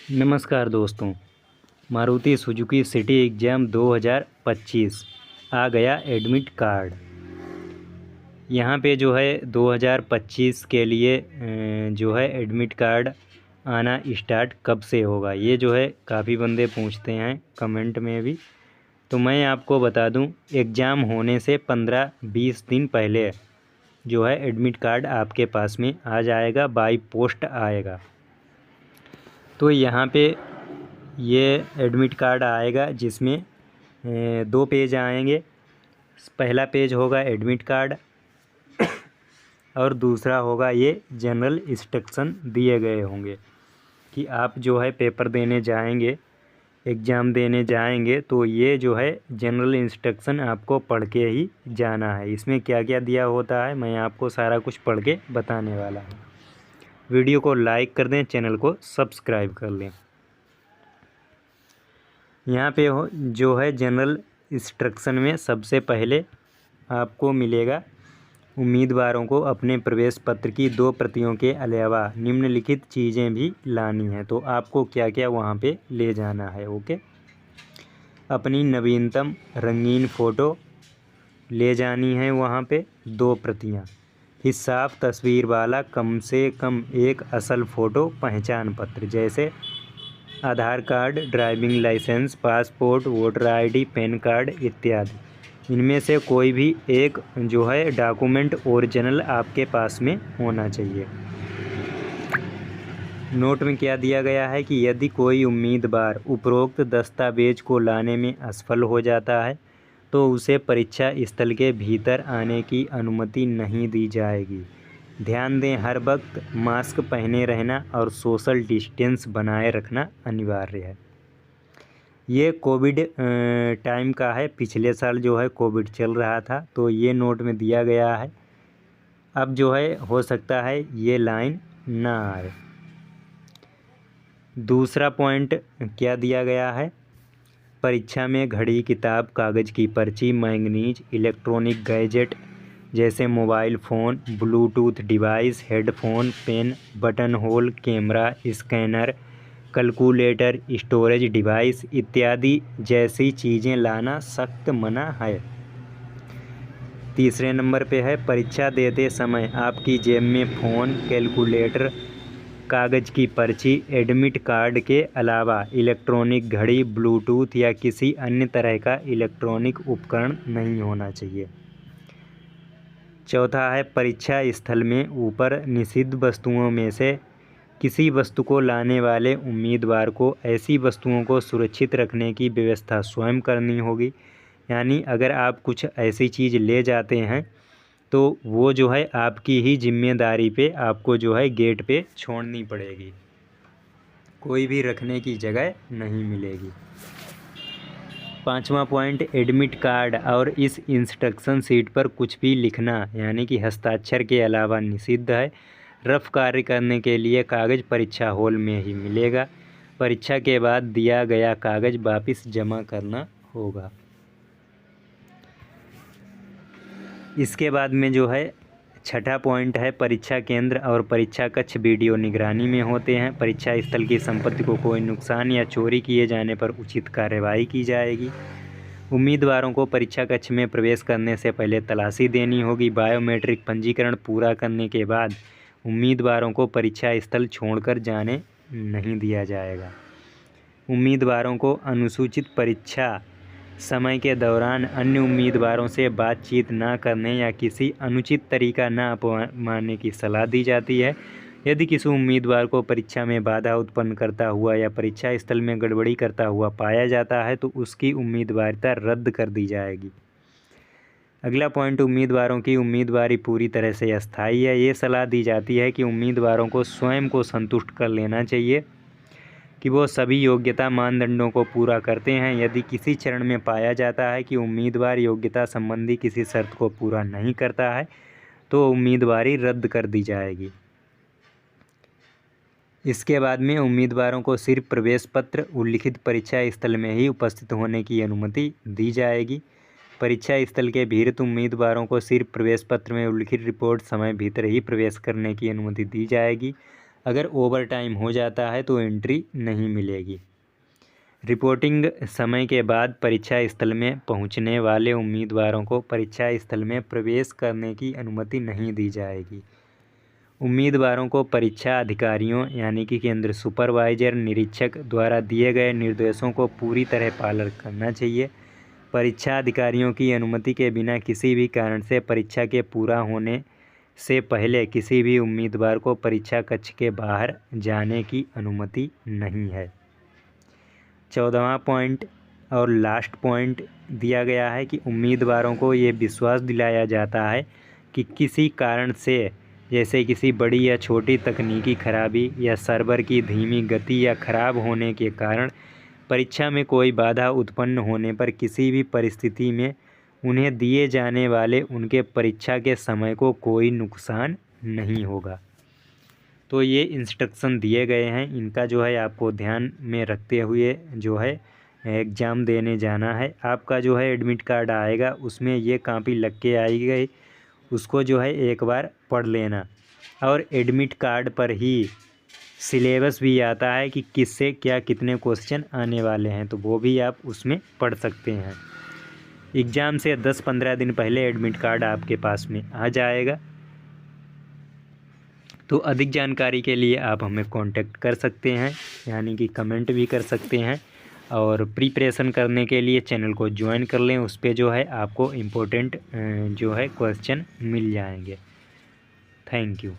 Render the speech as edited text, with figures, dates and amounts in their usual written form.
नमस्कार दोस्तों। Maruti Suzuki city exam 2025 आ गया एडमिट कार्ड। यहाँ पे जो है 2025 के लिए जो है एडमिट कार्ड आना स्टार्ट कब से होगा, ये जो है काफ़ी बंदे पूछते हैं कमेंट में भी। तो मैं आपको बता दूं, एग्ज़ाम होने से 15-20 दिन पहले जो है एडमिट कार्ड आपके पास में आ जाएगा, बाई पोस्ट आएगा। तो यहाँ पे ये एडमिट कार्ड आएगा जिसमें 2 पेज आएंगे। पहला पेज होगा एडमिट कार्ड और दूसरा होगा ये जनरल इंस्ट्रक्शन दिए गए होंगे कि आप जो है पेपर देने जाएंगे, एग्ज़ाम देने जाएंगे तो ये जो है जनरल इंस्ट्रक्शन आपको पढ़ के ही जाना है। इसमें क्या क्या दिया होता है मैं आपको सारा कुछ पढ़ के बताने वाला हूँ। वीडियो को लाइक कर दें, चैनल को सब्सक्राइब कर लें। यहाँ पे जो है जनरल इंस्ट्रक्शन में सबसे पहले आपको मिलेगा, उम्मीदवारों को अपने प्रवेश पत्र की 2 प्रतियों के अलावा निम्नलिखित चीज़ें भी लानी हैं। तो आपको क्या क्या वहाँ पे ले जाना है। ओके, अपनी नवीनतम रंगीन फ़ोटो ले जानी है वहाँ पे 2 प्रतियाँ। साफ तस्वीर वाला कम से कम एक असल फ़ोटो पहचान पत्र जैसे Aadhaar card, driving licence, passport, voter ID, PAN card इत्यादि। इनमें से कोई भी एक जो है डॉक्यूमेंट ओरिजिनल आपके पास में होना चाहिए। नोट में क्या दिया गया है कि यदि कोई उम्मीदवार उपरोक्त दस्तावेज को लाने में असफल हो जाता है तो उसे परीक्षा स्थल के भीतर आने की अनुमति नहीं दी जाएगी। ध्यान दें, हर वक्त मास्क पहने रहना और सोशल डिस्टेंस बनाए रखना अनिवार्य है। ये कोविड टाइम का है, पिछले साल जो है कोविड चल रहा था तो ये नोट में दिया गया है। अब जो है हो सकता है ये लाइन ना आए। दूसरा पॉइंट क्या दिया गया है, परीक्षा में घड़ी, किताब, कागज़ की पर्ची, मैंगनीज, इलेक्ट्रॉनिक गैजेट जैसे mobile phone, bluetooth device, headphone, pen, button hole, camera, scanner, calculator, storage device इत्यादि जैसी चीज़ें लाना सख्त मना है। तीसरे नंबर पे है, परीक्षा देते समय आपकी जेब में फ़ोन, कैलकुलेटर, कागज़ की पर्ची, एडमिट कार्ड के अलावा इलेक्ट्रॉनिक घड़ी, ब्लूटूथ या किसी अन्य तरह का इलेक्ट्रॉनिक उपकरण नहीं होना चाहिए। चौथा है, परीक्षा स्थल में ऊपर निषिद्ध वस्तुओं में से किसी वस्तु को लाने वाले उम्मीदवार को ऐसी वस्तुओं को सुरक्षित रखने की व्यवस्था स्वयं करनी होगी। यानी अगर आप कुछ ऐसी चीज़ ले जाते हैं तो वो जो है आपकी ही जिम्मेदारी पे आपको जो है गेट पे छोड़नी पड़ेगी, कोई भी रखने की जगह नहीं मिलेगी। पांचवा पॉइंट, एडमिट कार्ड और इस इंस्ट्रक्शन शीट पर कुछ भी लिखना यानी कि हस्ताक्षर के अलावा निषिद्ध है। रफ कार्य करने के लिए कागज़ परीक्षा हॉल में ही मिलेगा। परीक्षा के बाद दिया गया कागज़ वापस जमा करना होगा। इसके बाद में जो है छठा पॉइंट है, परीक्षा केंद्र और परीक्षा कक्ष वीडियो निगरानी में होते हैं। परीक्षा स्थल की संपत्ति को कोई नुकसान या चोरी किए जाने पर उचित कार्रवाई की जाएगी। उम्मीदवारों को परीक्षा कक्ष में प्रवेश करने से पहले तलाशी देनी होगी। बायोमेट्रिक पंजीकरण पूरा करने के बाद उम्मीदवारों को परीक्षा स्थल छोड़कर जाने नहीं दिया जाएगा। उम्मीदवारों को अनुसूचित परीक्षा समय के दौरान अन्य उम्मीदवारों से बातचीत न करने या किसी अनुचित तरीका न अपनाने की सलाह दी जाती है। यदि किसी उम्मीदवार को परीक्षा में बाधा उत्पन्न करता हुआ या परीक्षा स्थल में गड़बड़ी करता हुआ पाया जाता है तो उसकी उम्मीदवारिता रद्द कर दी जाएगी। अगला पॉइंट, उम्मीदवारों की उम्मीदवारी पूरी तरह से अस्थायी है। ये सलाह दी जाती है कि उम्मीदवारों को स्वयं को संतुष्ट कर लेना चाहिए कि वो सभी योग्यता मानदंडों को पूरा करते हैं। यदि किसी चरण में पाया जाता है कि उम्मीदवार योग्यता संबंधी किसी शर्त को पूरा नहीं करता है तो उम्मीदवारी रद्द कर दी जाएगी। इसके बाद में उम्मीदवारों को सिर्फ प्रवेश पत्र उल्लिखित परीक्षा स्थल में ही उपस्थित होने की अनुमति दी जाएगी। परीक्षा स्थल के भीतर उम्मीदवारों को सिर्फ प्रवेश पत्र में उल्लिखित रिपोर्ट समय भीतर ही प्रवेश करने की अनुमति दी जाएगी। अगर ओवर टाइम हो जाता है तो एंट्री नहीं मिलेगी। रिपोर्टिंग समय के बाद परीक्षा स्थल में पहुंचने वाले उम्मीदवारों को परीक्षा स्थल में प्रवेश करने की अनुमति नहीं दी जाएगी। उम्मीदवारों को परीक्षा अधिकारियों यानी कि केंद्र सुपरवाइजर निरीक्षक द्वारा दिए गए निर्देशों को पूरी तरह पालन करना चाहिए। परीक्षा अधिकारियों की अनुमति के बिना किसी भी कारण से परीक्षा के पूरा होने से पहले किसी भी उम्मीदवार को परीक्षा कक्ष के बाहर जाने की अनुमति नहीं है। 14वां पॉइंट और लास्ट पॉइंट दिया गया है कि उम्मीदवारों को ये विश्वास दिलाया जाता है कि किसी कारण से, जैसे किसी बड़ी या छोटी तकनीकी खराबी या सर्वर की धीमी गति या खराब होने के कारण परीक्षा में कोई बाधा उत्पन्न होने पर किसी भी परिस्थिति में उन्हें दिए जाने वाले उनके परीक्षा के समय को कोई नुकसान नहीं होगा। तो ये इंस्ट्रक्शन दिए गए हैं, इनका जो है आपको ध्यान में रखते हुए जो है एग्ज़ाम देने जाना है। आपका जो है एडमिट कार्ड आएगा, उसमें ये कॉपी लग के आएगी, उसको जो है एक बार पढ़ लेना। और एडमिट कार्ड पर ही सिलेबस भी आता है कि किससे क्या कितने क्वेश्चन आने वाले हैं, तो वो भी आप उसमें पढ़ सकते हैं। एग्ज़ाम से 10-15 दिन पहले एडमिट कार्ड आपके पास में आ जाएगा। तो अधिक जानकारी के लिए आप हमें कांटेक्ट कर सकते हैं, यानी कि कमेंट भी कर सकते हैं। और प्रिपरेशन करने के लिए चैनल को ज्वाइन कर लें, उस पर जो है आपको इम्पोर्टेंट जो है क्वेश्चन मिल जाएंगे। Thank you.